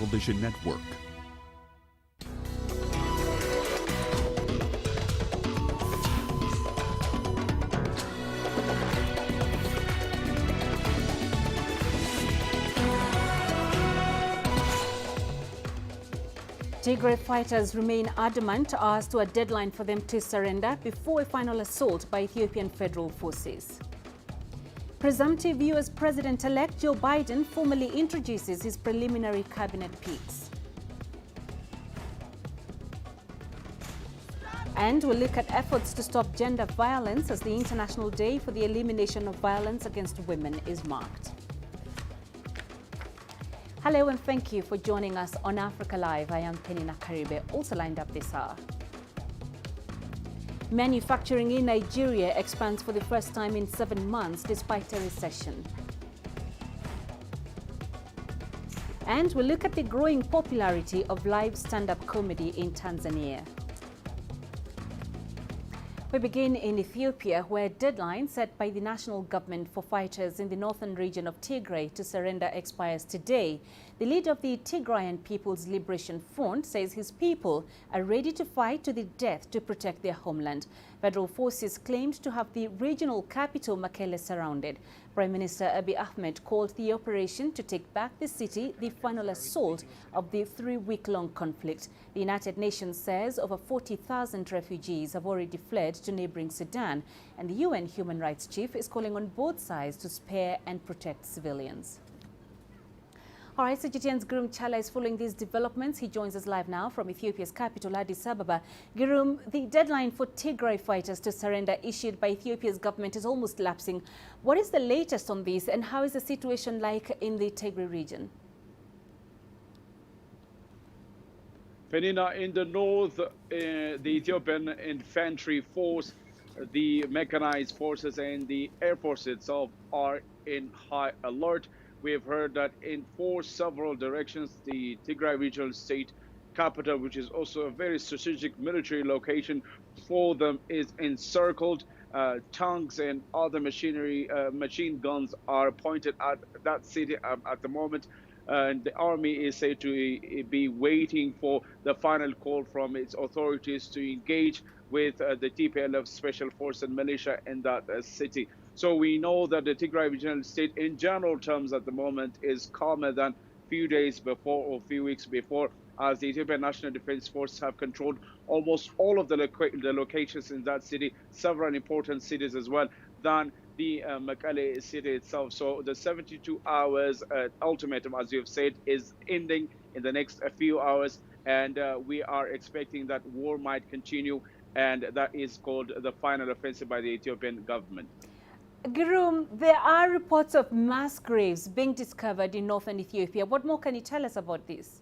Television Network. Tigray fighters remain adamant as to a deadline for them to surrender before a final assault by Ethiopian federal forces. Presumptive US President-elect Joe Biden formally introduces his preliminary cabinet picks. And we'll look at efforts to stop gender violence as the International Day for the Elimination of Violence Against Women is marked. Hello and thank you for joining us on Africa Live. I am Peninah Karibe, also lined up this hour. Manufacturing in Nigeria expands for the first time in 7 months despite a recession. And we'll look at the growing popularity of live stand-up comedy in Tanzania. We begin in Ethiopia, where a deadline set by the national government for fighters in the northern region of Tigray to surrender expires today. The leader of the Tigrayan People's Liberation Front says his people are ready to fight to the death to protect their homeland. Federal forces claimed to have the regional capital Mekelle surrounded. Prime Minister Abiy Ahmed called the operation to take back the city, the final assault of the 3-week-long conflict. The United Nations says over 40,000 refugees have already fled to neighboring Sudan, and the UN Human Rights Chief is calling on both sides to spare and protect civilians. All right, CGTN's Girum Chala is following these developments. He joins us live now from Ethiopia's capital, Addis Ababa. Girum, the deadline for Tigray fighters to surrender issued by Ethiopia's government is almost lapsing. What is the latest on this, and how is the situation like in the Tigray region? Peninah, in the north, the Ethiopian infantry force, the mechanized forces and the air force itself are in high alert. We have heard that in several directions, the Tigray regional state capital, which is also a very strategic military location for them, is encircled. Tanks and other machine guns are pointed at that city at the moment. And the army is said to be waiting for the final call from its authorities to engage with the TPLF special force and militia in that city. So we know that the Tigray regional state in general terms at the moment is calmer than few days before or few weeks before, as the Ethiopian National Defense Force have controlled almost all of the locations in that city, several important cities as well, than the Mekelle city itself. So the 72 hours ultimatum, as you've said, is ending in the next few hours, and we are expecting that war might continue, and that is called the final offensive by the Ethiopian government. Girum, there are reports of mass graves being discovered in northern Ethiopia. What more can you tell us about this?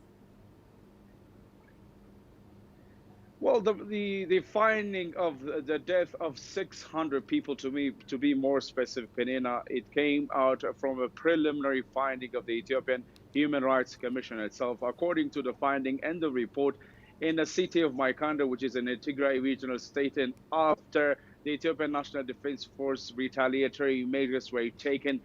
Well, the finding of the death of 600 people, to be more specific, Peninah, it came out from a preliminary finding of the Ethiopian Human Rights Commission itself. According to the finding and the report, in the city of Maikanda, which is in the Tigray regional state, and after the Ethiopian National Defense Force retaliatory measures were taken,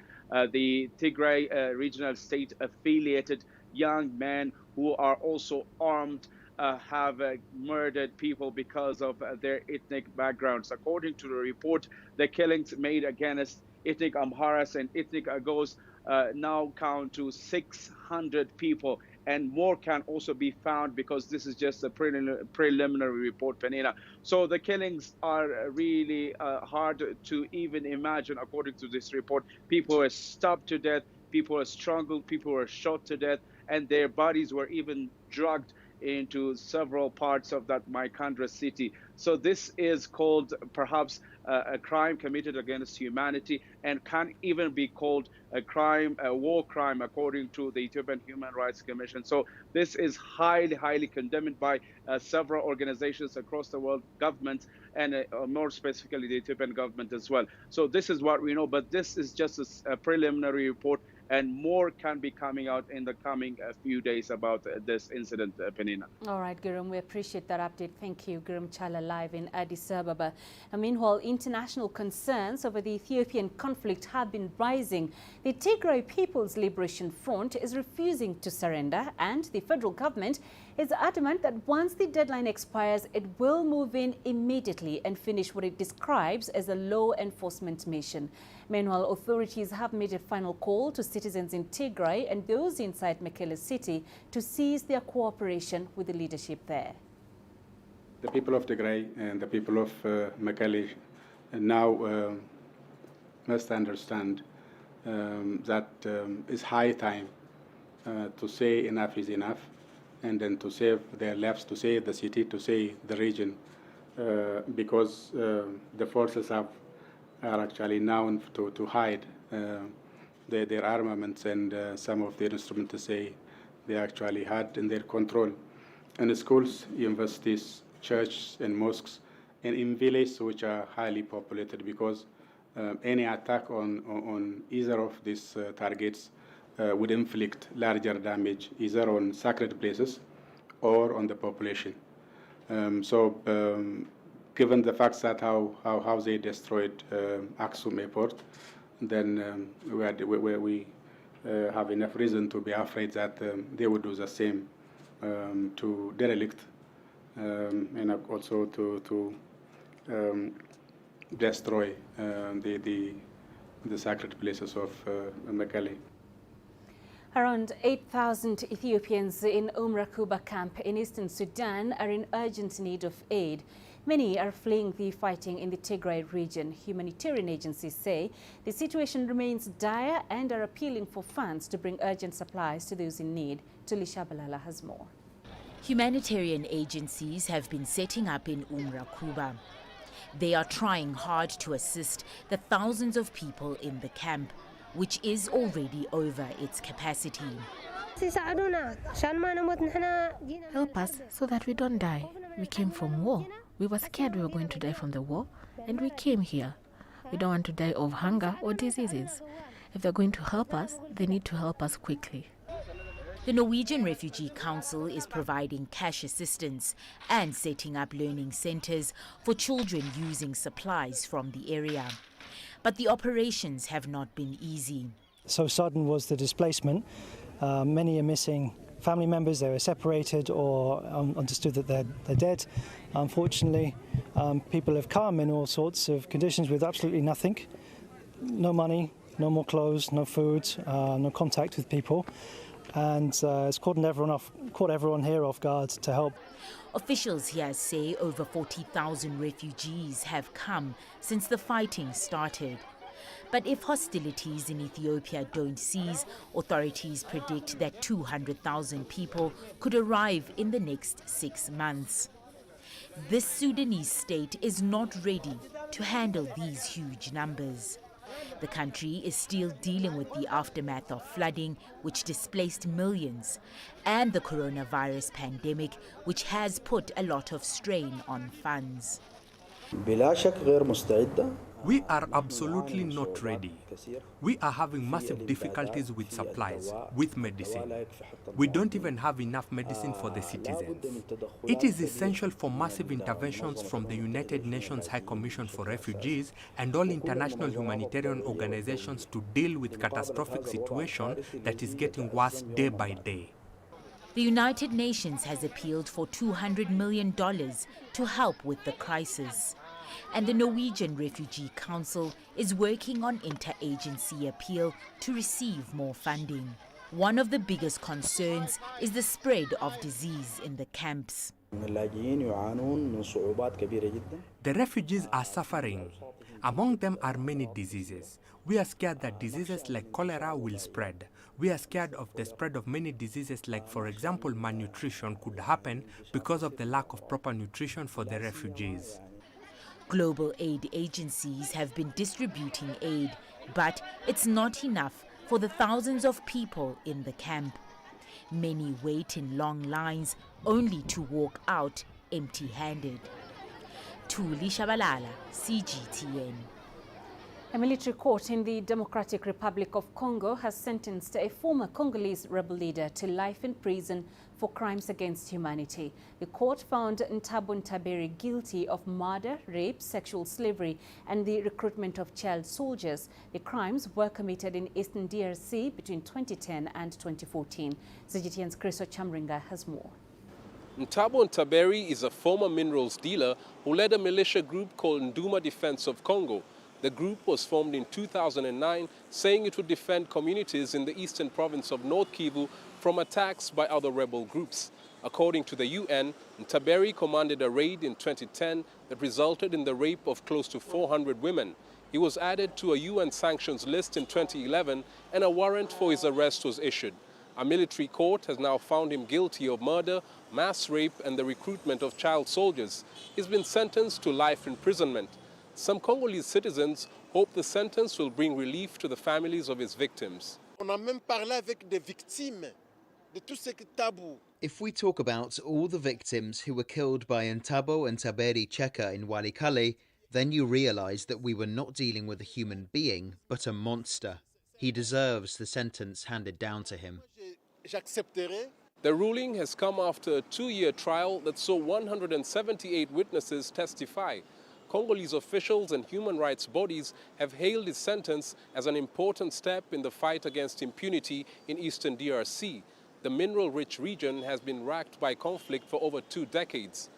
the Tigray regional state affiliated young men who are also armed have murdered people because of their ethnic backgrounds. According to the report, the killings made against ethnic Amharas and ethnic Agos now count to 600 people, and more can also be found because this is just a preliminary report, Peninah. So the killings are really hard to even imagine. According to this report, people were stabbed to death, people were strangled, people were shot to death, and their bodies were even dragged into several parts of that Maikandra city. So this is called perhaps a crime committed against humanity, and can even be called a crime, a war crime, according to the Ethiopian Human Rights Commission. So this is highly condemned by several organizations across the world, governments, and more specifically the Ethiopian government as well. So this is what we know, but this is just a preliminary report, and more can be coming out in the coming few days about this incident, Peninah. All right, Gurum, we appreciate that update. Thank you, Gurum Chala, live in Addis Ababa. And meanwhile, international concerns over the Ethiopian conflict have been rising. The Tigray People's Liberation Front is refusing to surrender, and the federal government is adamant that once the deadline expires, it will move in immediately and finish what it describes as a law enforcement mission. Meanwhile, authorities have made a final call to citizens in Tigray and those inside Mekelle city to cease their cooperation with the leadership there. The people of Tigray and the people of Mekelle now must understand that it's high time to say enough is enough, and then to save their lives, to save the city, to save the region, because the forces are actually known to hide their armaments and some of their instruments, to say they actually had in their control. In schools, universities, churches, and mosques, and in villages which are highly populated, because any attack on either of these targets would inflict larger damage either on sacred places or on the population. Given the facts that how they destroyed Aksum Airport, then we have enough reason to be afraid that they would do the same to derelict and also to destroy the sacred places of Mekelle. Around 8,000 Ethiopians in Kuba camp in eastern Sudan are in urgent need of aid. Many are fleeing the fighting in the Tigray region. Humanitarian agencies say the situation remains dire and are appealing for funds to bring urgent supplies to those in need. Tulisha Balala has more. Humanitarian agencies have been setting up in Kuba. They are trying hard to assist the thousands of people in the camp, which is already over its capacity. Help us so that we don't die. We came from war. We were scared we were going to die from the war, and we came here. We don't want to die of hunger or diseases. If they're going to help us, they need to help us quickly. The Norwegian Refugee Council is providing cash assistance and setting up learning centers for children using supplies from the area. But the operations have not been easy. So sudden was the displacement. Many are missing family members. They were separated or understood that they're dead. Unfortunately, people have come in all sorts of conditions with absolutely nothing. No money, no more clothes, no food, no contact with people. And it's caught everyone here off guard to help. Officials here say over 40,000 refugees have come since the fighting started. But if hostilities in Ethiopia don't cease, authorities predict that 200,000 people could arrive in the next 6 months. This Sudanese state is not ready to handle these huge numbers. The country is still dealing with the aftermath of flooding, which displaced millions, and the coronavirus pandemic, which has put a lot of strain on funds. We are absolutely not ready. We are having massive difficulties with supplies, with medicine. We don't even have enough medicine for the citizens. It is essential for massive interventions from the United Nations High Commission for Refugees and all international humanitarian organizations to deal with catastrophic situation that is getting worse day by day. The United Nations has appealed for $200 million to help with the crisis. And the Norwegian Refugee Council is working on interagency appeal to receive more funding. One of the biggest concerns is the spread of disease in the camps. The refugees are suffering. Among them are many diseases. We are scared that diseases like cholera will spread. We are scared of the spread of many diseases like, for example, malnutrition could happen because of the lack of proper nutrition for the refugees. Global aid agencies have been distributing aid, but it's not enough for the thousands of people in the camp. Many wait in long lines only to walk out empty-handed. Tulisha Balala, CGTN. A military court in the Democratic Republic of Congo has sentenced a former Congolese rebel leader to life in prison for crimes against humanity. The court found Ntabo Ntaberi guilty of murder, rape, sexual slavery, and the recruitment of child soldiers. The crimes were committed in eastern DRC between 2010 and 2014. CGTN's Chris Chamringa has more. Ntabo Ntaberi is a former minerals dealer who led a militia group called Nduma Defense of Congo. The group was formed in 2009, saying it would defend communities in the eastern province of North Kivu from attacks by other rebel groups. According to the UN, Ntaberi commanded a raid in 2010 that resulted in the rape of close to 400 women. He was added to a UN sanctions list in 2011 and a warrant for his arrest was issued. A military court has now found him guilty of murder, mass rape and the recruitment of child soldiers. He's been sentenced to life imprisonment. Some Congolese citizens hope the sentence will bring relief to the families of his victims. If we talk about all the victims who were killed by Ntabo and Ntaberi Cheka in Walikale, then you realize that we were not dealing with a human being, but a monster. He deserves the sentence handed down to him. The ruling has come after a 2-year trial that saw 178 witnesses testify. Congolese officials and human rights bodies have hailed his sentence as an important step in the fight against impunity in eastern DRC. The mineral-rich region has been racked by conflict for over 2 decades.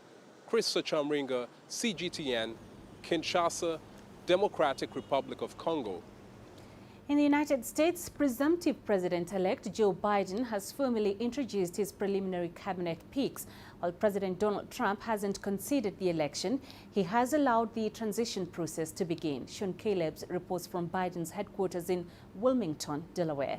Chris Chamringa, CGTN, Kinshasa, Democratic Republic of Congo. In the United States, presumptive President-elect Joe Biden has formally introduced his preliminary cabinet picks. While President Donald Trump hasn't conceded the election, he has allowed the transition process to begin. Sean Caleb's reports from Biden's headquarters in Wilmington, Delaware.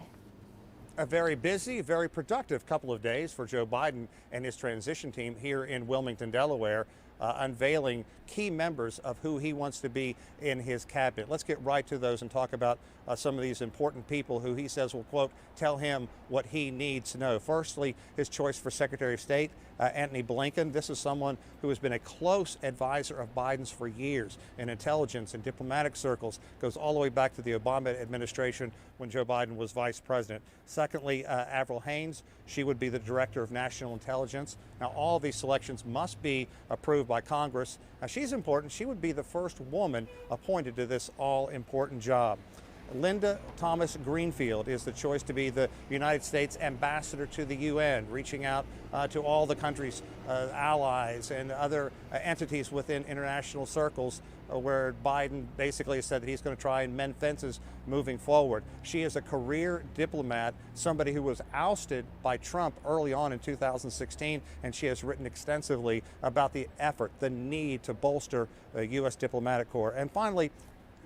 A very busy, very productive couple of days for Joe Biden and his transition team here in Wilmington, Delaware, unveiling key members of who he wants to be in his cabinet. Let's get right to those and talk about some of these important people who he says will, quote, tell him what he needs to know. Firstly, his choice for Secretary of State, Antony Blinken. This is someone who has been a close advisor of Biden's for years in intelligence and diplomatic circles, goes all the way back to the Obama administration when Joe Biden was vice president. Secondly, Avril Haines. She would be the Director of National Intelligence. Now, all of these selections must be approved by Congress. Now, she's important. She would be the first woman appointed to this all-important job. Linda Thomas Greenfield is the choice to be the United States ambassador to the UN, reaching out to all the country's allies and other entities within international circles where Biden basically said that he's going to try and mend fences moving forward. She is a career diplomat, somebody who was ousted by Trump early on in 2016, and she has written extensively about the effort, the need to bolster the U.S. diplomatic corps. And finally,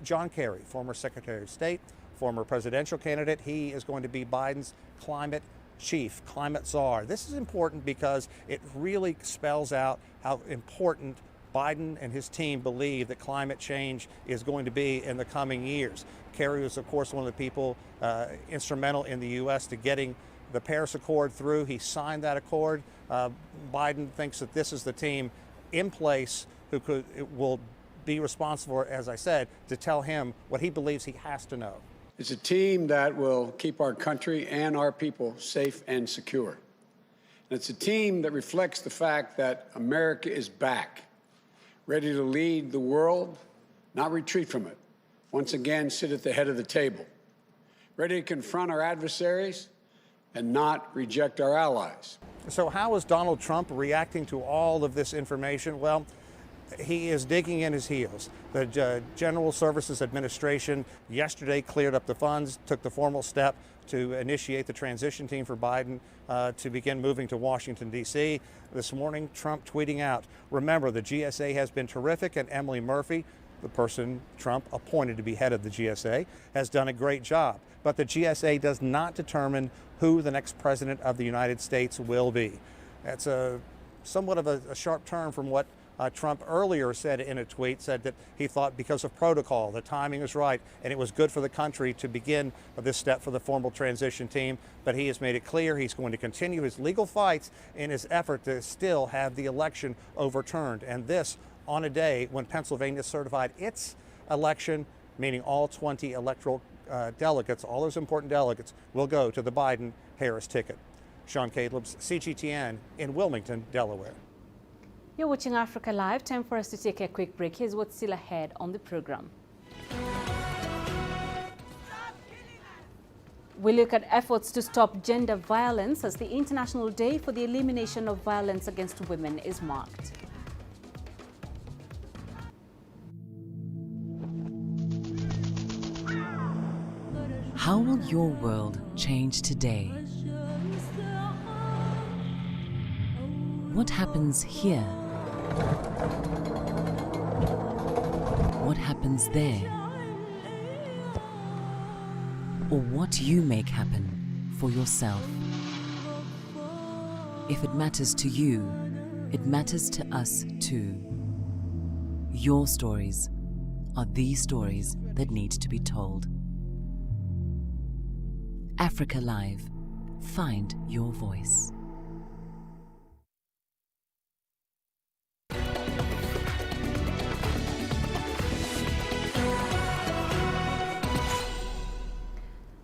John Kerry, former Secretary of State, former presidential candidate. He is going to be Biden's climate chief, climate czar. This is important because it really spells out how important Biden and his team believe that climate change is going to be in the coming years. Kerry was, of course, one of the people instrumental in the U.S. to getting the Paris Accord through. He signed that accord. Biden thinks that this is the team in place who will be responsible, as I said, to tell him what he believes he has to know. It's a team that will keep our country and our people safe and secure. And it's a team that reflects the fact that America is back, ready to lead the world, not retreat from it. Once again, sit at the head of the table, ready to confront our adversaries and not reject our allies. So how is Donald Trump reacting to all of this information? Well, he is digging in his heels. The General Services Administration yesterday cleared up the funds, took the formal step to initiate the transition team for Biden to begin moving to Washington, D.C. This morning, Trump tweeting out, remember, the GSA has been terrific, and Emily Murphy, the person Trump appointed to be head of the GSA, has done a great job. But the GSA does not determine who the next president of the United States will be. That's somewhat of a sharp turn from what Trump earlier said in a tweet, said that he thought because of protocol, the timing was right, and it was good for the country to begin this step for the formal transition team. But he has made it clear he's going to continue his legal fights in his effort to still have the election overturned. And this on a day when Pennsylvania certified its election meaning all 20 electoral delegates, all those important delegates, will go to the Biden-Harris ticket. Sean Caleb's CGTN in Wilmington, Delaware. You're watching Africa Live. Time for us to take a quick break. Here's what's still ahead on the program. We look at efforts to stop gender violence as the International Day for the Elimination of Violence Against Women is marked. How will your world change today? What happens here? What happens there? Or what you make happen for yourself. If it matters to you, it matters to us too. Your stories are the stories that need to be told. Africa Live. Find your voice.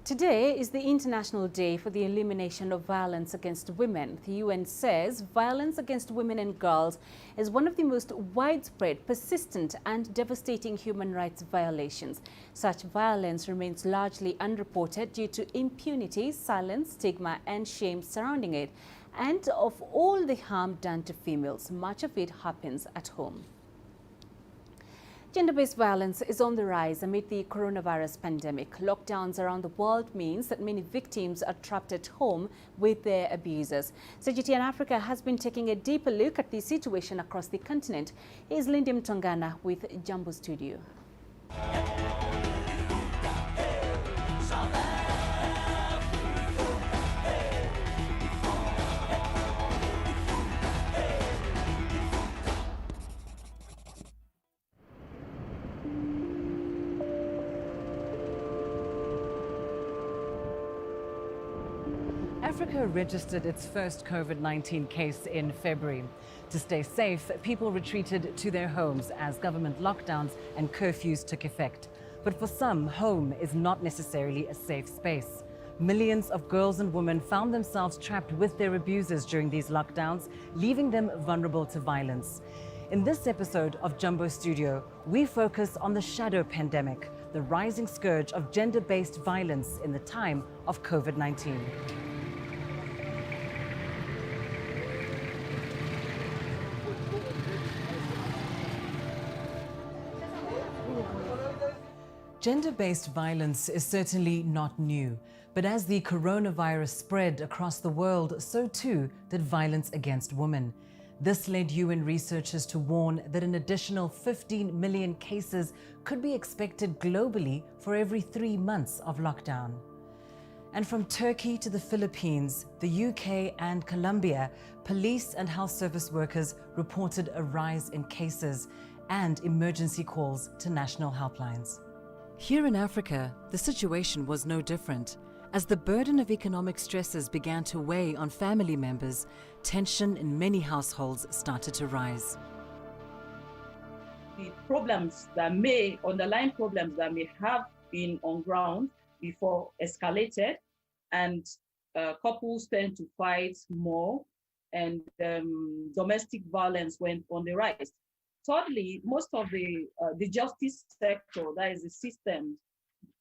Today is the International Day for the Elimination of Violence Against Women. The UN says violence against women and girls is one of the most widespread, persistent and devastating human rights violations. Such violence remains largely unreported due to impunity, silence, stigma and shame surrounding it. And of all the harm done to females, much of it happens at home. Gender-based violence is on the rise amid the coronavirus pandemic. Lockdowns around the world means that many victims are trapped at home with their abusers. CGTN Africa has been taking a deeper look at the situation across the continent. Here's Lindy Mtongana with Jumbo Studio. Africa registered its first COVID-19 case in February. To stay safe, people retreated to their homes as government lockdowns and curfews took effect. But for some, home is not necessarily a safe space. Millions of girls and women found themselves trapped with their abusers during these lockdowns, leaving them vulnerable to violence. In this episode of Jumbo Studio, we focus on the shadow pandemic, the rising scourge of gender-based violence in the time of COVID-19. Gender-based violence is certainly not new, but as the coronavirus spread across the world, so too did violence against women. This led UN researchers to warn that an additional 15 million cases could be expected globally for every 3 months of lockdown. And from Turkey to the Philippines, the UK and Colombia, police and health service workers reported a rise in cases and emergency calls to national helplines. Here in Africa, the situation was no different. As the burden of economic stresses began to weigh on family members, tension in many households started to rise. The problems that underlying problems that may have been on ground before escalated, and couples tend to fight more, and domestic violence went on the rise. Thirdly, most of the justice sector, that is the system,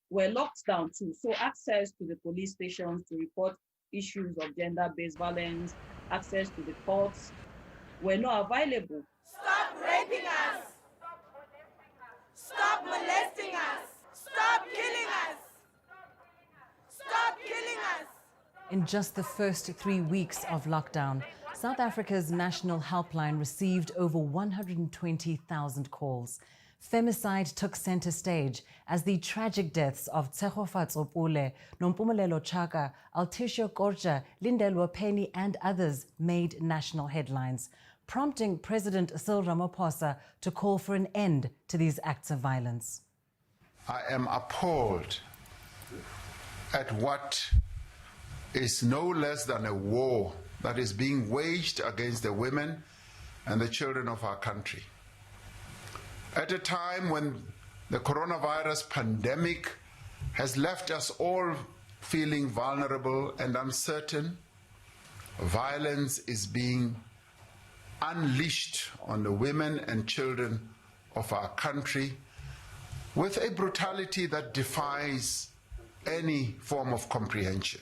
were locked down too. So access to the police stations to report issues of gender-based violence, access to the courts were not available. Stop raping us! Stop molesting us! Stop killing us! Stop killing us! In just the first 3 weeks of lockdown, South Africa's national helpline received over 120,000 calls. Femicide took center stage as the tragic deaths of Tsegofa Tsopule, Nompumelelo Chaka, Altisho Korja, Lindelwa Penny and others made national headlines, prompting President Cyril Ramaphosa to call for an end to these acts of violence. I am appalled at what is no less than a war that is being waged against the women and the children of our country. At a time when The coronavirus pandemic has left us all feeling vulnerable and uncertain. Violence is being unleashed on the women and children of our country with a brutality that defies any form of comprehension.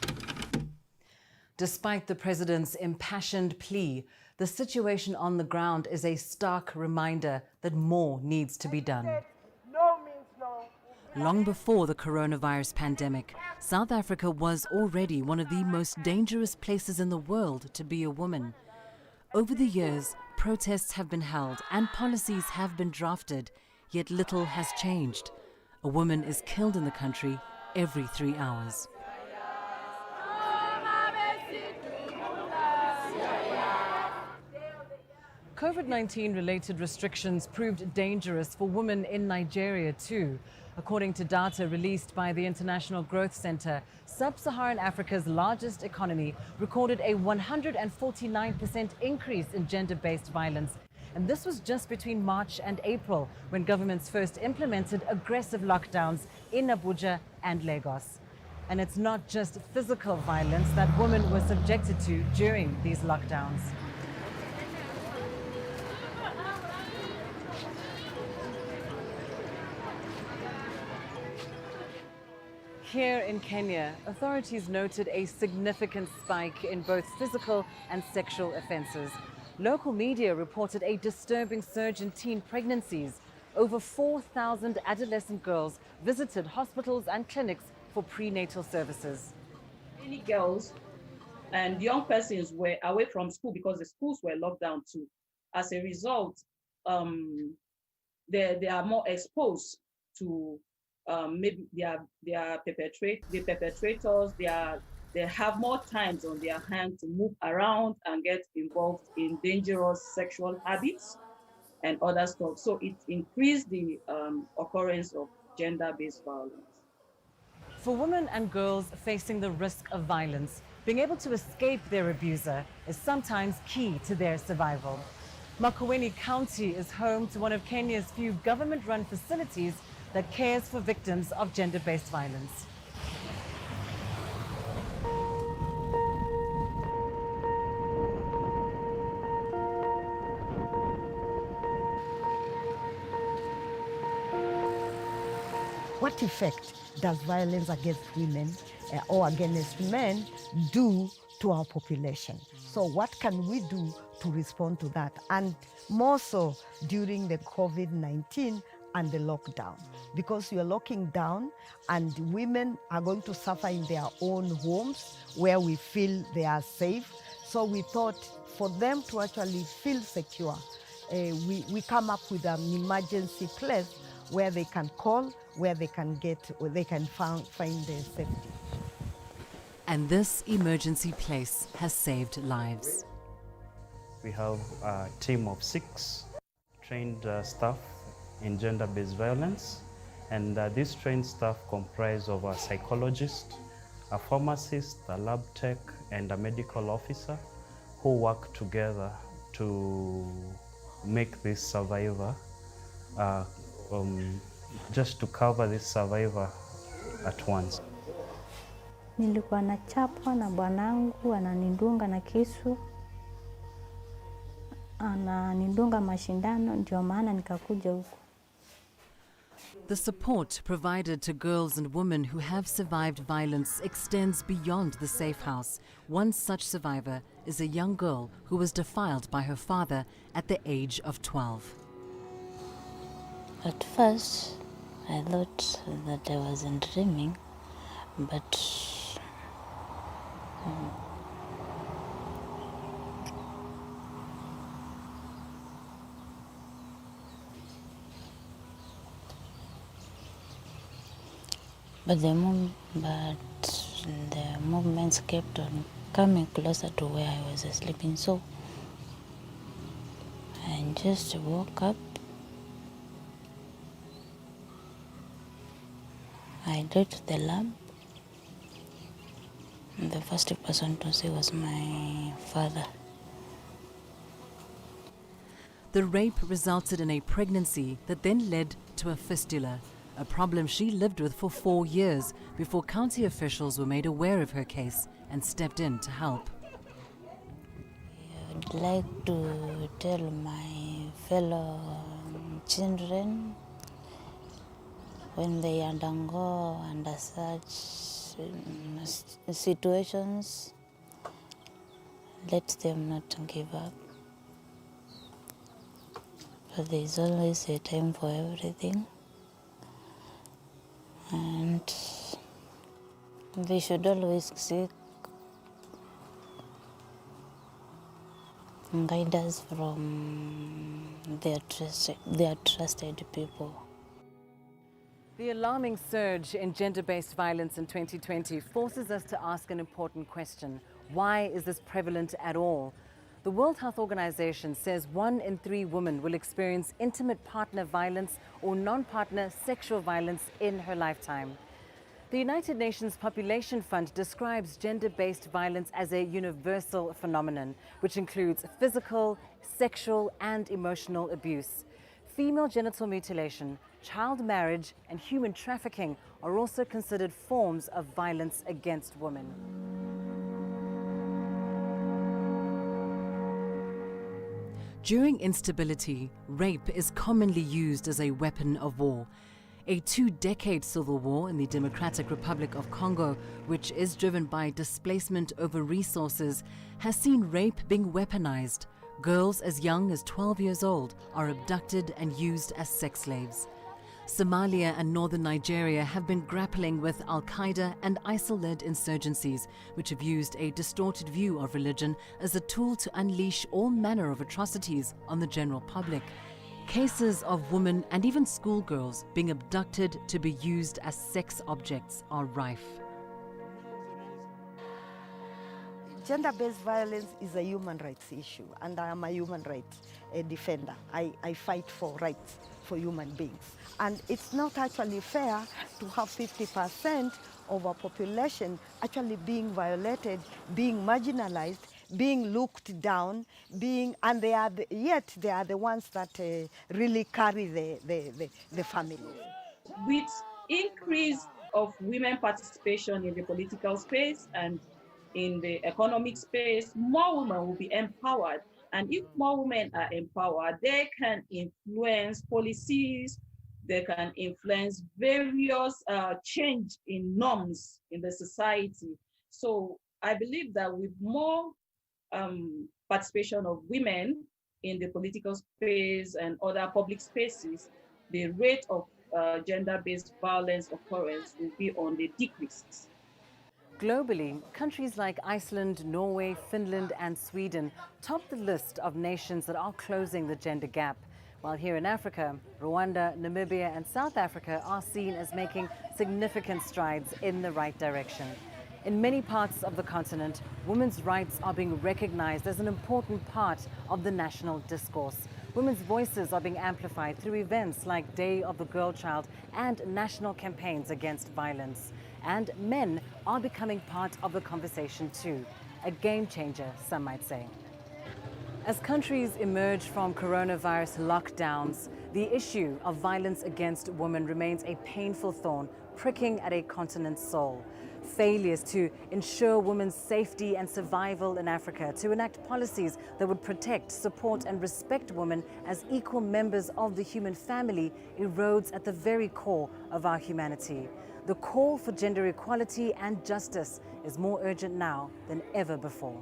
Despite the president's impassioned plea, the situation on the ground is a stark reminder that more needs to be done. No means no. Long before the coronavirus pandemic, South Africa was already one of the most dangerous places in the world to be a woman. Over the years, protests have been held and policies have been drafted, yet little has changed. A woman is killed in the country every 3 hours. COVID-19 related restrictions proved dangerous for women in Nigeria too. According to data released by the International Growth Center, Sub-Saharan Africa's largest economy recorded a 149% increase in gender-based violence. And this was just between March and April, when governments first implemented aggressive lockdowns in Abuja and Lagos. And it's not just physical violence that women were subjected to during these lockdowns. Here in Kenya, authorities noted a significant spike in both physical and sexual offences. Local media reported a disturbing surge in teen pregnancies. Over 4,000 adolescent girls visited hospitals and clinics for prenatal services. Many girls and young persons were away from school because the schools were locked down too. As a result, they are more exposed to maybe the perpetrators. They have more times on their hands to move around and get involved in dangerous sexual habits and other stuff. So it increased the occurrence of gender-based violence. For women and girls facing the risk of violence, being able to escape their abuser is sometimes key to their survival. Makueni County is home to one of Kenya's few government-run facilities that cares for victims of gender-based violence. What effect does violence against women or against men do to our population? So what can we do to respond to that? And more so during the COVID-19 and the lockdown, because you're locking down and women are going to suffer in their own homes where we feel they are safe. So we thought for them to actually feel secure, we come up with an emergency place where they can call, where they can find their safety. And this emergency place has saved lives. We have a team of 6 trained staff in gender-based violence, and this trained staff comprise of a psychologist, a pharmacist, a lab tech, and a medical officer who work together to make this survivor, just to cover this survivor at once. Nilikuwa nachapwa na bwanangu, ananidunga na kisu, ananidunga mashindano, ndio maana nikakuja huku. The support provided to girls and women who have survived violence extends beyond the safe house. One such survivor is a young girl who was defiled by her father at the age of 12. At first, I thought that I wasn't dreaming, but the movements kept on coming closer to where I was sleeping. So I just woke up. I lit the lamp. The first person to see was my father. The rape resulted in a pregnancy that then led to a fistula. a problem she lived with for 4 years before county officials were made aware of her case and stepped in to help. I'd like to tell my fellow children when they undergo under such situations, let them not give up. But there is always a time for everything, and they should always seek guidance from their trusted people. The alarming surge in gender-based violence in 2020 forces us to ask an important question. Why is this prevalent at all? The World Health Organization says 1 in 3 women will experience intimate partner violence or non-partner sexual violence in her lifetime. The United Nations Population Fund describes gender-based violence as a universal phenomenon, which includes physical, sexual, and emotional abuse. Female genital mutilation, child marriage, and human trafficking are also considered forms of violence against women. During instability, rape is commonly used as a weapon of war. A 2-decade civil war in the Democratic Republic of Congo, which is driven by displacement over resources, has seen rape being weaponized. Girls as young as 12 years old are abducted and used as sex slaves. Somalia and northern Nigeria have been grappling with Al-Qaeda and ISIL-led insurgencies, which have used a distorted view of religion as a tool to unleash all manner of atrocities on the general public. Cases of women and even schoolgirls being abducted to be used as sex objects are rife. Gender-based violence is a human rights issue, and I am a human rights defender. I fight for rights for human beings. And it's not actually fair to have 50% of our population actually being violated, being marginalized, being looked down, and yet they are the ones that really carry the family. With increase of women participation in the political space and in the economic space, more women will be empowered. And if more women are empowered, they can influence policies, they can influence various change in norms in the society. So I believe that with more participation of women in the political space and other public spaces, the rate of gender-based violence occurrence will be on the decrease. Globally, countries like Iceland, Norway, Finland, and Sweden top the list of nations that are closing the gender gap. While here in Africa, Rwanda, Namibia, and South Africa are seen as making significant strides in the right direction. In many parts of the continent, women's rights are being recognized as an important part of the national discourse. Women's voices are being amplified through events like Day of the Girl Child and national campaigns against violence. And men are becoming part of the conversation too. A game changer, some might say. As countries emerge from coronavirus lockdowns, the issue of violence against women remains a painful thorn pricking at a continent's soul. Failures to ensure women's safety and survival in Africa, to enact policies that would protect, support, and respect women as equal members of the human family erodes at the very core of our humanity. The call for gender equality and justice is more urgent now than ever before.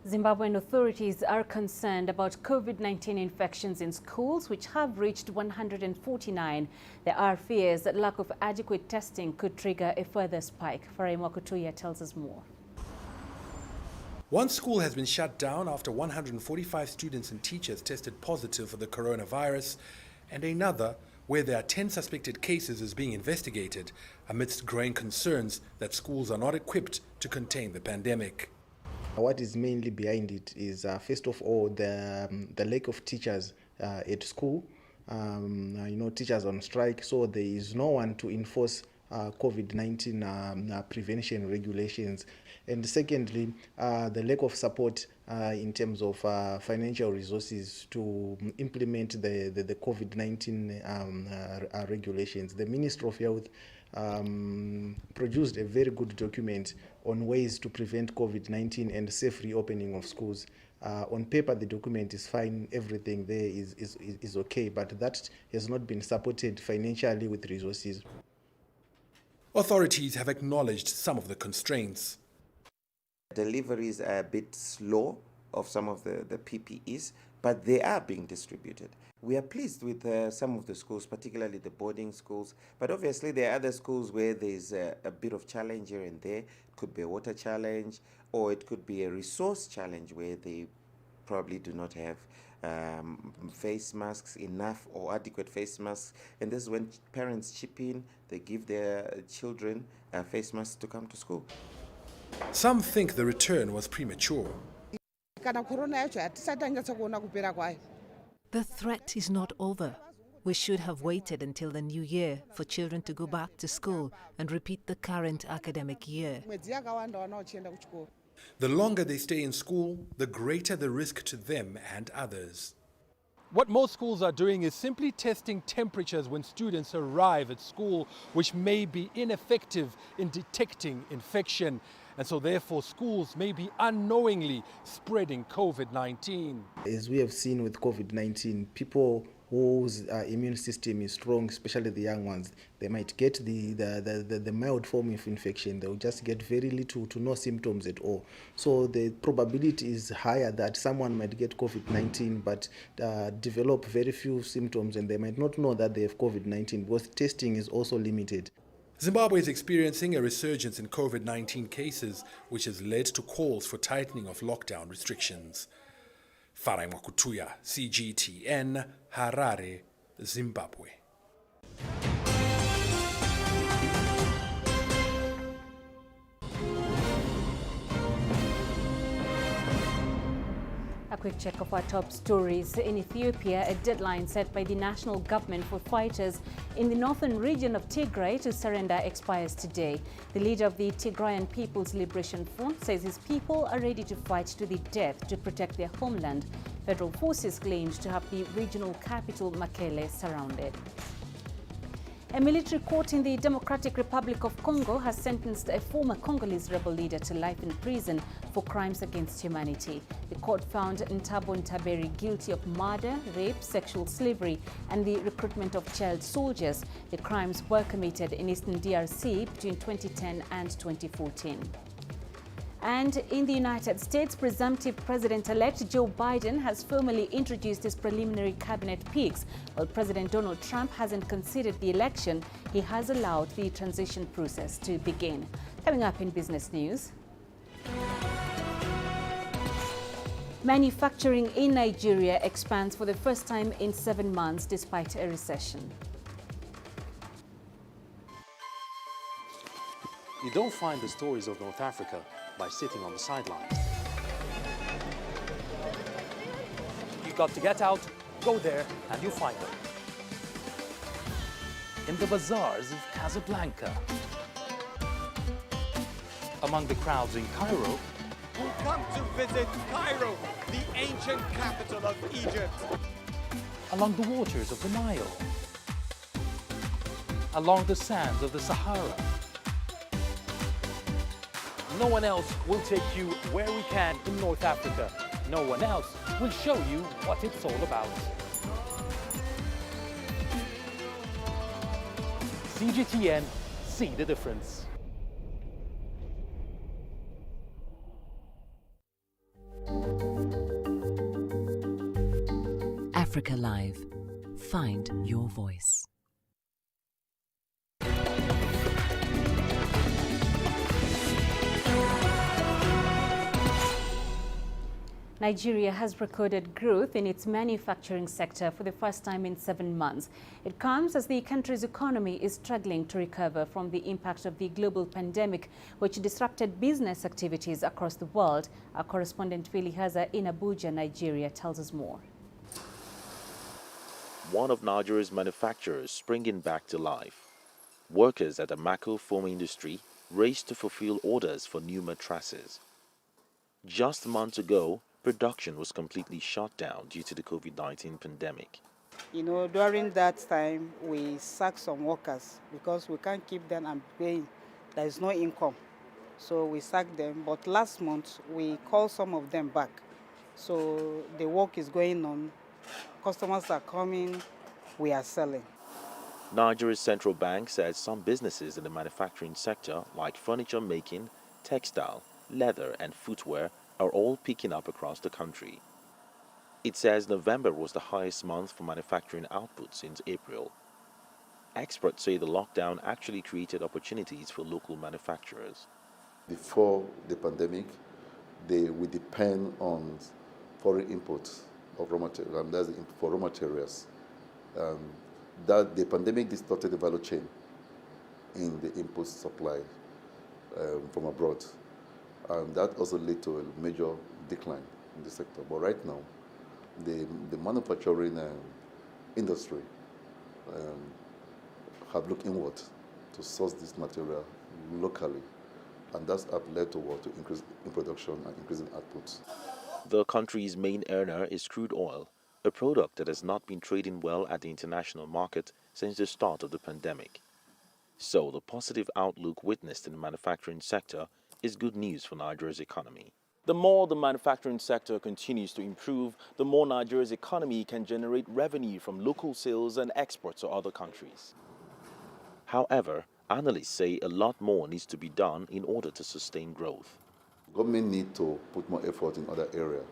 Zimbabwean authorities are concerned about COVID-19 infections in schools, which have reached 149. There are fears that lack of adequate testing could trigger a further spike. Farai Mwakutuya tells us more. One school has been shut down after 145 students and teachers tested positive for the coronavirus, and another where there are 10 suspected cases is being investigated amidst growing concerns that schools are not equipped to contain the pandemic. What is mainly behind it is, first of all, the lack of teachers at school. Teachers on strike, so there is no one to enforce COVID-19 prevention regulations. And secondly, the lack of support in terms of financial resources to implement the COVID-19 regulations. The Ministry of Health produced a very good document on ways to prevent COVID-19 and safe reopening of schools. On paper, the document is fine, everything there is okay, but that has not been supported financially with resources. Authorities have acknowledged some of the constraints. Deliveries are a bit slow of some of the PPEs, but they are being distributed. We are pleased with some of the schools, particularly the boarding schools, but obviously there are other schools where there's a bit of challenge here and there. It could be a water challenge, or it could be a resource challenge where they probably do not have face masks, enough or adequate face masks. And this is when parents chip in, they give their children face masks to come to school. Some think the return was premature. The threat is not over. We should have waited until the new year for children to go back to school and repeat the current academic year. The longer they stay in school, the greater the risk to them and others. What most schools are doing is simply testing temperatures when students arrive at school, which may be ineffective in detecting infection. And so therefore schools may be unknowingly spreading COVID-19. As we have seen with COVID-19, people whose immune system is strong, especially the young ones, they might get the mild form of infection. They'll just get very little to no symptoms at all. So the probability is higher that someone might get COVID-19 but develop very few symptoms, and they might not know that they have COVID-19 because testing is also limited. Zimbabwe is experiencing a resurgence in COVID-19 cases, which has led to calls for tightening of lockdown restrictions. Farai Mwakutuya, CGTN, Harare, Zimbabwe. A quick check of our top stories. In Ethiopia, a deadline set by the national government for fighters in the northern region of Tigray to surrender expires today. The leader of the Tigrayan People's Liberation Front says his people are ready to fight to the death to protect their homeland. Federal forces claimed to have the regional capital Mekelle surrounded. A military court in the Democratic Republic of Congo has sentenced a former Congolese rebel leader to life in prison for crimes against humanity. The court found Ntabo Ntaberi guilty of murder, rape, sexual slavery, and the recruitment of child soldiers. The crimes were committed in eastern DRC between 2010 and 2014. And in the United States, presumptive President-elect Joe Biden has formally introduced his preliminary cabinet picks. While President Donald Trump hasn't considered the election, he has allowed the transition process to begin. Coming up in business news. Manufacturing in Nigeria expands for the first time in 7 months despite a recession. You don't find the stories of North Africa by sitting on the sidelines. You've got to get out, go there, and you'll find them. In the bazaars of Casablanca. Among the crowds in Cairo. Who come to visit Cairo, the ancient capital of Egypt. Along the waters of the Nile. Along the sands of the Sahara. No one else will take you where we can in North Africa. No one else will show you what it's all about. CGTN, see the difference. Africa Live. Find your voice. Nigeria has recorded growth in its manufacturing sector for the first time in 7 months. It comes as the country's economy is struggling to recover from the impact of the global pandemic, which disrupted business activities across the world. Our correspondent Willie Haza in Abuja, Nigeria, tells us more. One of Nigeria's manufacturers springing back to life. Workers at the Mako foam industry raced to fulfill orders for new mattresses. Just months ago, production was completely shut down due to the COVID-19 pandemic. During that time, we sacked some workers because we can't keep them and paying. There is no income. So we sacked them. But last month, we called some of them back. So the work is going on. Customers are coming. We are selling. Nigeria's central bank says some businesses in the manufacturing sector, like furniture making, textile, leather and footwear, are all picking up across the country. It says November was the highest month for manufacturing output since April. Experts say the lockdown actually created opportunities for local manufacturers. Before the pandemic, we depend on foreign imports of raw materials, that's for raw materials. That the pandemic distorted the value chain in the input supply from abroad. That also led to a major decline in the sector. But right now, the manufacturing industry have looked inward to source this material locally, and that's led to what? To increase in production and increasing outputs. The country's main earner is crude oil, a product that has not been trading well at the international market since the start of the pandemic. So the positive outlook witnessed in the manufacturing sector is good news for Nigeria's economy. The more the manufacturing sector continues to improve, the more Nigeria's economy can generate revenue from local sales and exports to other countries. However, analysts say a lot more needs to be done in order to sustain growth. Government need to put more effort in other areas,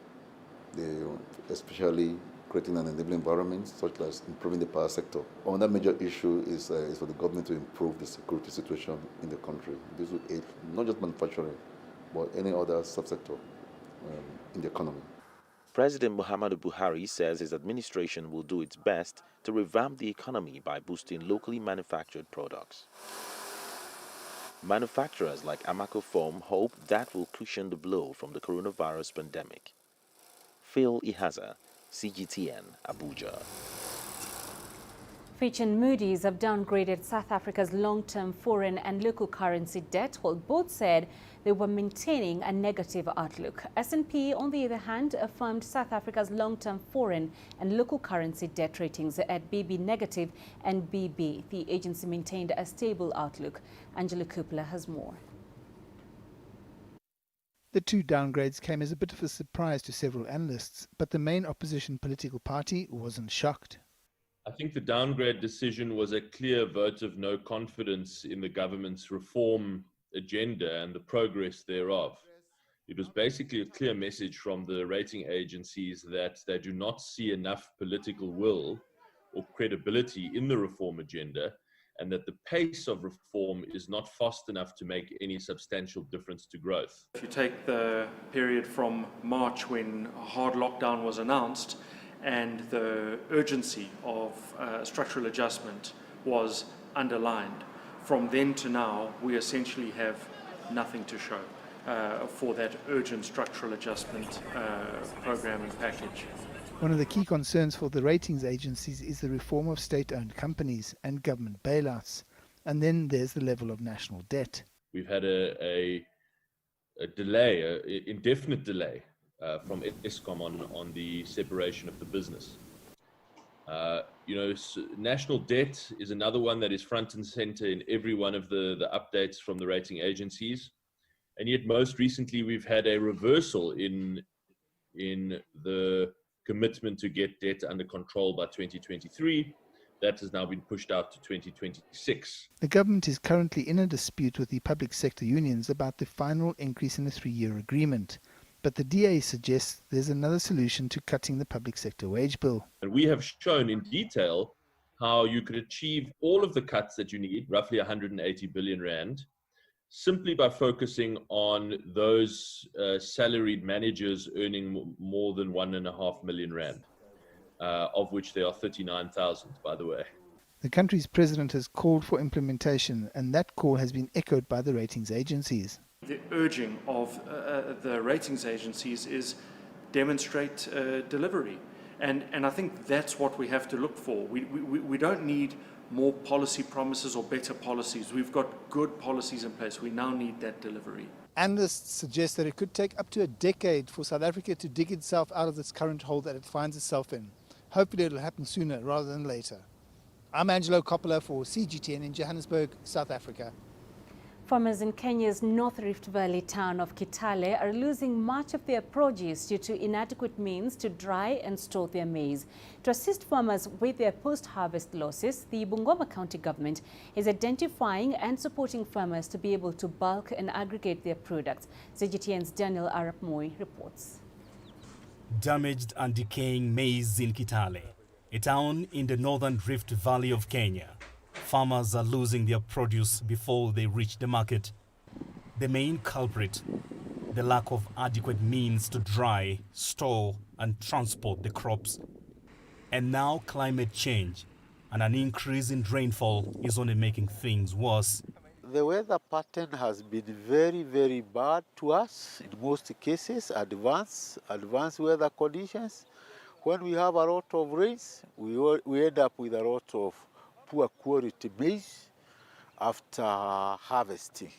especially creating an enabling environment, such as improving the power sector. Another major issue is for the government to improve the security situation in the country. This will aid not just manufacturing, but any other subsector in the economy. President Muhammadu Buhari says his administration will do its best to revamp the economy by boosting locally manufactured products. Manufacturers like Amako Foam hope that will cushion the blow from the coronavirus pandemic. Phil Ihaza, CGTN, Abuja. Fitch and Moody's have downgraded South Africa's long-term foreign and local currency debt, while both said they were maintaining a negative outlook. S&P, on the other hand, affirmed South Africa's long-term foreign and local currency debt ratings at BB negative and BB. The agency maintained a stable outlook. Angela Kupler has more. The two downgrades came as a bit of a surprise to several analysts, but the main opposition political party wasn't shocked. I think the downgrade decision was a clear vote of no confidence in the government's reform agenda and the progress thereof. It was basically a clear message from the rating agencies that they do not see enough political will or credibility in the reform agenda, and that the pace of reform is not fast enough to make any substantial difference to growth. If you take the period from March, when a hard lockdown was announced, and the urgency of structural adjustment was underlined, from then to now, we essentially have nothing to show for that urgent structural adjustment program and package. One of the key concerns for the ratings agencies is the reform of state-owned companies and government bailouts. And then there's the level of national debt. We've had a delay, an indefinite delay from Eskom on the separation of the business. National debt is another one that is front and center in every one of the updates from the rating agencies. And yet most recently we've had a reversal in the commitment to get debt under control by 2023. That has now been pushed out to 2026. The government is currently in a dispute with the public sector unions about the final increase in the 3-year agreement. But the DA suggests there's another solution to cutting the public sector wage bill. And we have shown in detail how you could achieve all of the cuts that you need, roughly 180 billion rand, simply by focusing on those salaried managers earning more than 1.5 million rand, of which there are 39,000, by the way. The country's president has called for implementation, and that call has been echoed by the ratings agencies. The urging of the ratings agencies is demonstrate delivery. And I think that's what we have to look for. We don't need more policy promises or better policies. We've got good policies in place. We now need that delivery. Analysts suggest that it could take up to a decade for South Africa to dig itself out of this current hole that it finds itself in. Hopefully it'll happen sooner rather than later. I'm Angelo Coppola for CGTN in Johannesburg, South Africa. Farmers in Kenya's North Rift Valley town of Kitale are losing much of their produce due to inadequate means to dry and store their maize. To assist farmers with their post-harvest losses, the Bungoma County government is identifying and supporting farmers to be able to bulk and aggregate their products. CGTN's Daniel Arap Moi reports. Damaged and decaying maize in Kitale, a town in the Northern Rift Valley of Kenya. Farmers are losing their produce before they reach the market. The main culprit, the lack of adequate means to dry, store and transport the crops. And now climate change and an increase in rainfall is only making things worse. The weather pattern has been very, very bad to us. In most cases, advanced weather conditions. When we have a lot of rains, we end up with a lot of poor quality maize after harvesting.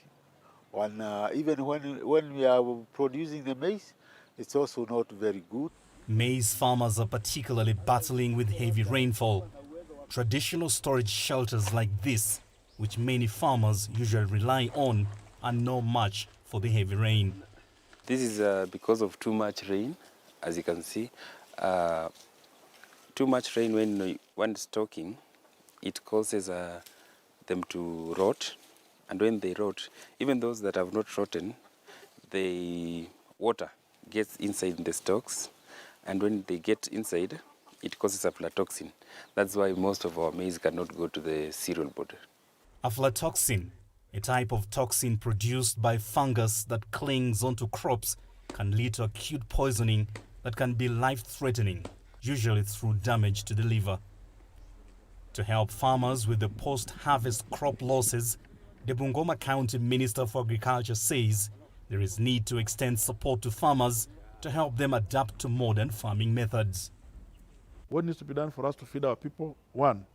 Even when we are producing the maize, it's also not very good. Maize farmers are particularly battling with heavy rainfall. Traditional storage shelters like this, which many farmers usually rely on, are no match for the heavy rain. This is because of too much rain, as you can see. Too much rain when stocking, it causes them to rot, and when they rot, even those that have not rotten, the water gets inside the stocks, and when they get inside, it causes aflatoxin. That's why most of our maize cannot go to the cereal board. Aflatoxin, a type of toxin produced by fungus that clings onto crops, can lead to acute poisoning that can be life-threatening, usually through damage to the liver. To help farmers with the post-harvest crop losses, the Bungoma County Minister for Agriculture says there is need to extend support to farmers to help them adapt to modern farming methods. What needs to be done for us to feed our people? One,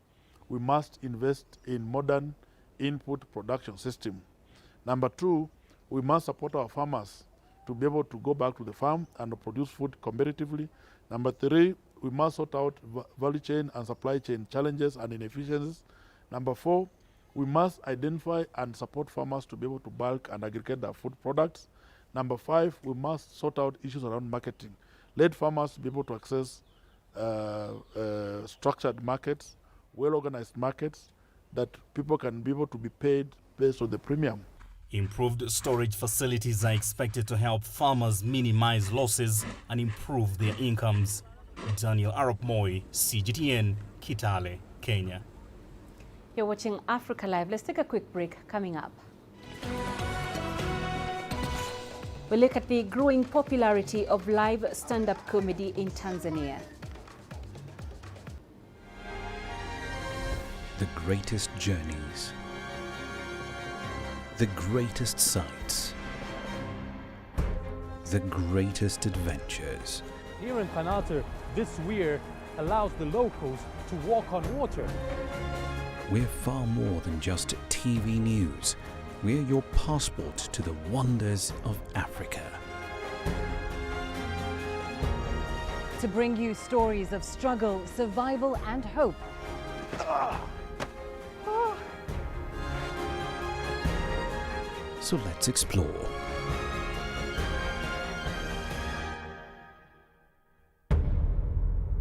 we must invest in modern input production system. Number two, we must support our farmers to be able to go back to the farm and produce food competitively. Number three, we must sort out value chain and supply chain challenges and inefficiencies. Number four, we must identify and support farmers to be able to bulk and aggregate their food products. Number five, we must sort out issues around marketing. Let farmers be able to access structured markets, well-organized markets, that people can be able to be paid based on the premium. Improved storage facilities are expected to help farmers minimize losses and improve their incomes. Daniel Arap Moi, CGTN, Kitale, Kenya. You're watching Africa Live. Let's take a quick break. Coming up, we look at the growing popularity of live stand-up comedy in Tanzania. The greatest journeys, the greatest sights, the greatest adventures. Here in Kanata, this weir allows the locals to walk on water. We're far more than just TV news. We're your passport to the wonders of Africa. To bring you stories of struggle, survival and hope. So let's explore.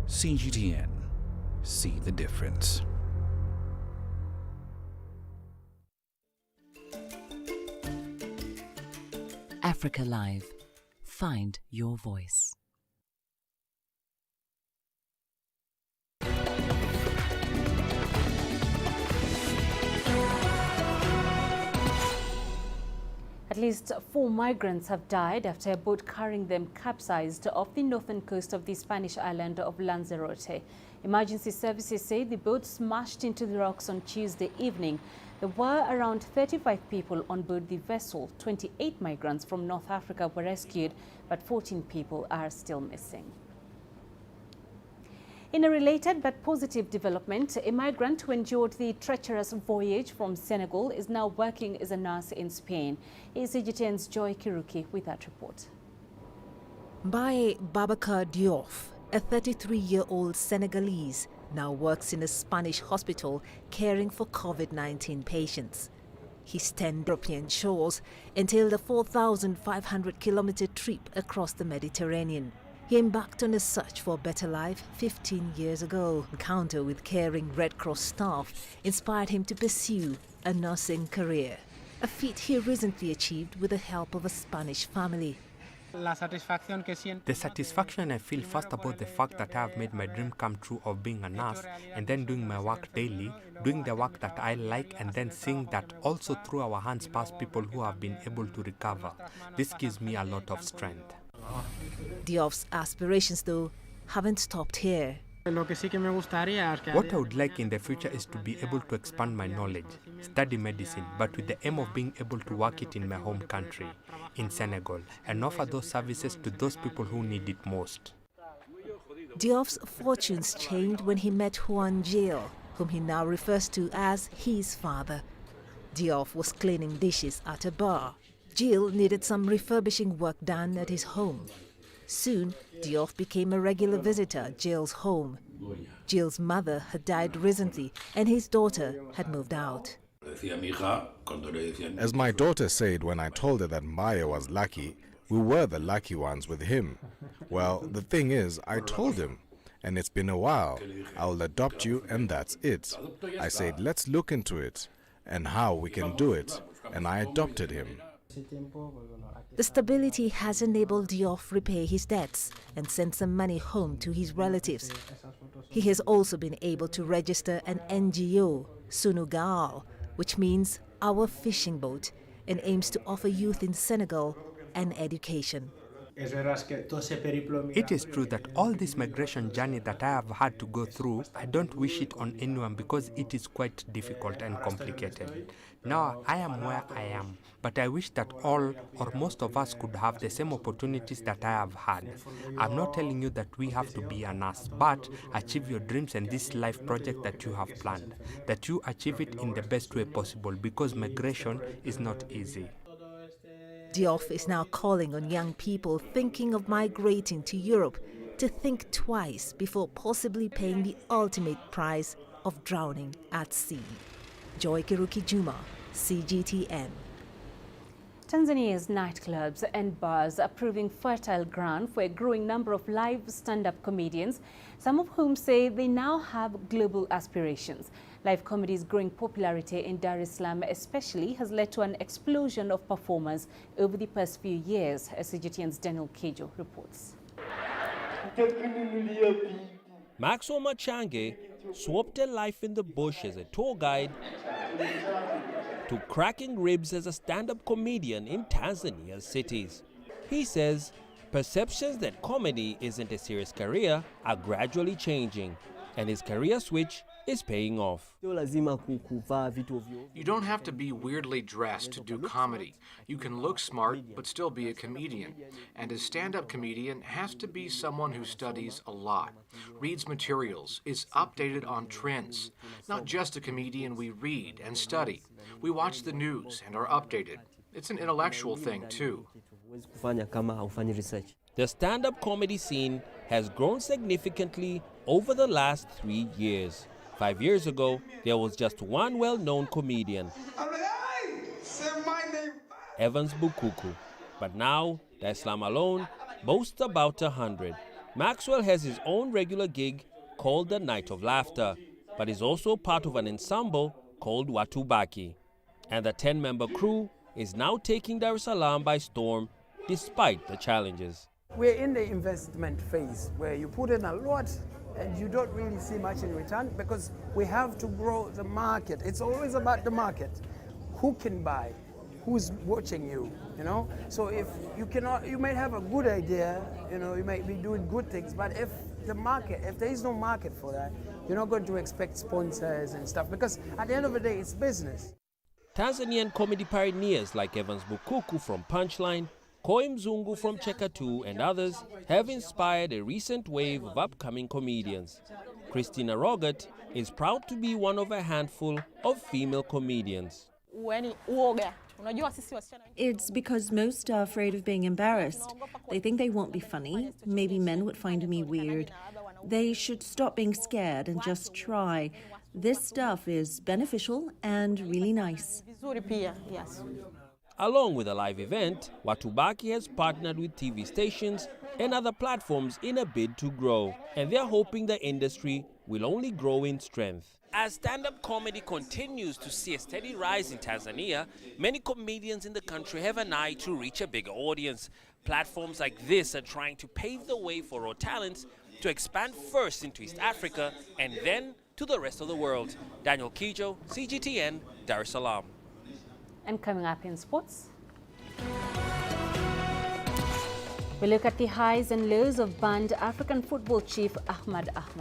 CGTN. See the difference. Africa Live. Find your voice. At least 4 migrants have died after a boat carrying them capsized off the northern coast of the Spanish island of Lanzarote. Emergency services say the boat smashed into the rocks on Tuesday evening. There were around 35 people on board the vessel. 28 migrants from North Africa were rescued, but 14 people are still missing. In a related but positive development, a migrant who endured the treacherous voyage from Senegal is now working as a nurse in Spain. Here's CGTN's Joy Kiruki with that report. Baye Babacar Diouf, a 33-year-old Senegalese, now works in a Spanish hospital caring for COVID-19 patients. His 10 European shores entailed a 4,500-kilometer trip across the Mediterranean. He embarked on a search for a better life 15 years ago. Encounter with caring Red Cross staff inspired him to pursue a nursing career, a feat he recently achieved with the help of a Spanish family. The satisfaction I feel first about the fact that I have made my dream come true of being a nurse and then doing my work daily, doing the work that I like, and then seeing that also through our hands pass people who have been able to recover. This gives me a lot of strength. Diouf's aspirations, though, haven't stopped here. What I would like in the future is to be able to expand my knowledge, study medicine, but with the aim of being able to work it in my home country, in Senegal, and offer those services to those people who need it most. Diouf's fortunes changed when he met Juan Gil, whom he now refers to as his father. Diouf was cleaning dishes at a bar. Gil needed some refurbishing work done at his home. Soon, Diouf became a regular visitor at Gil's home. Gil's mother had died recently and his daughter had moved out. As my daughter said when I told her that Maya was lucky, we were the lucky ones with him. Well, the thing is, I told him, and it's been a while, I'll adopt you and that's it. I said, let's look into it and how we can do it, and I adopted him. The stability has enabled Diouf repay his debts and send some money home to his relatives. He has also been able to register an NGO, Sunugaal, which means Our Fishing Boat, and aims to offer youth in Senegal an education. It is true that all this migration journey that I have had to go through, I don't wish it on anyone because it is quite difficult and complicated. Now I am where I am, but I wish that all or most of us could have the same opportunities that I have had. I'm not telling you that we have to be a nurse, but achieve your dreams and this life project that you have planned, that you achieve it in the best way possible, because migration is not easy. Diouf is now calling on young people thinking of migrating to Europe to think twice before possibly paying the ultimate price of drowning at sea. Joy Kiruki Juma, CGTN. Tanzania's nightclubs and bars are proving fertile ground for a growing number of live stand-up comedians, some of whom say they now have global aspirations. Live comedy's growing popularity in Dar es Salaam especially has led to an explosion of performers over the past few years, as CGTN's Daniel Kejo reports. Maxwell Machange swapped a life in the bush as a tour guide to cracking ribs as a stand-up comedian in Tanzania's cities. He says perceptions that comedy isn't a serious career are gradually changing, and his career switch is paying off. You don't have to be weirdly dressed to do comedy. You can look smart but still be a comedian. And a stand-up comedian has to be someone who studies a lot, reads materials, is updated on trends. Not just a comedian, we read and study. We watch the news and are updated. It's an intellectual thing too. The stand-up comedy scene has grown significantly over the last 3 years. 5 years ago, there was just one well-known comedian, Evans Bukuku. But now, Dar es Salaam alone boasts about 100. Maxwell has his own regular gig called the Night of Laughter, but is also part of an ensemble called Watubaki. And the 10-member crew is now taking Dar es Salaam by storm despite the challenges. We're in the investment phase where you put in a lot and you don't really see much in return because we have to grow the market. It's always about the market. Who can buy? Who's watching you, you know? So if you cannot, you might have a good idea, you know, you might be doing good things, but if there is no market for that, you're not going to expect sponsors and stuff because at the end of the day, it's business. Tanzanian comedy pioneers like Evans Bukuku from Punchline Koi Mzungu from Chekatu and others have inspired a recent wave of upcoming comedians. Christina Rogat is proud to be one of a handful of female comedians. It's because most are afraid of being embarrassed. They think they won't be funny. Maybe men would find me weird. They should stop being scared and just try. This stuff is beneficial and really nice. Along with a live event, Watubaki has partnered with TV stations and other platforms in a bid to grow, and they're hoping the industry will only grow in strength. As stand-up comedy continues to see a steady rise in Tanzania, many comedians in the country have an eye to reach a bigger audience. Platforms like this are trying to pave the way for raw talents to expand first into East Africa and then to the rest of the world. Daniel Kijo, CGTN, Dar es Salaam. And coming up in sports, we look at the highs and lows of banned African football chief Ahmad Ahmad.